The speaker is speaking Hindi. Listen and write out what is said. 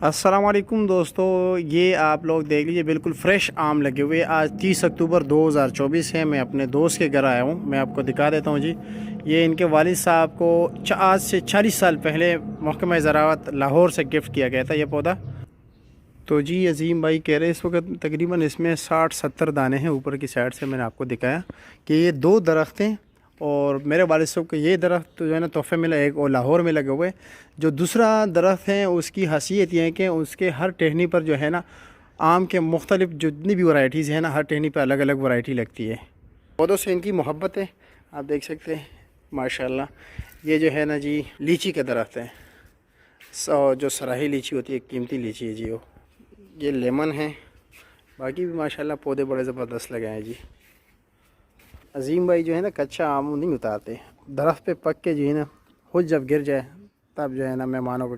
अस्सलाम वालेकुम दोस्तों, ये आप लोग देख लीजिए बिल्कुल फ़्रेश आम लगे हुए। आज 30 अक्टूबर 2024 है। मैं अपने दोस्त के घर आया हूँ। मैं आपको दिखा देता हूँ जी। ये इनके वालिद साहब को आज से 40 साल पहले महकमा ज़राअत लाहौर से गिफ्ट किया गया था ये पौधा। तो जी अजीम भाई कह रहे इस वक्त तकरीबन इसमें 60-70 दाने हैं। ऊपर की साइड से मैंने आपको दिखाया कि ये 2 दरख्त हैं और मेरे वालिद साहब को ये दरख्त तो जो है ना तोहफे मिला, एक और लाहौर में लगे हुए। जो दूसरा दरख्त है उसकी खासियत ये है कि उसके हर टहनी पर जो है ना आम के मुख्तलिफ जितनी भी वैरायटीज़ हैं ना, हर टहनी पर अलग अलग वैरायटी लगती है। पौधों से इनकी मोहब्बत है, आप देख सकते हैं माशाल्लाह। ये जो है ना जी लीची का दरख्त है, जो सराही लीची होती है, कीमती लीची है जी वो। ये लेमन है, बाकी भी माशाल्लाह पौधे बड़े ज़बरदस्त लगे हैं जी। अजीम भाई जो है ना कच्चा आम नहीं उतारते, दरख्त पे पक के जो है ना खुद जब गिर जाए तब जो है ना मेहमानों को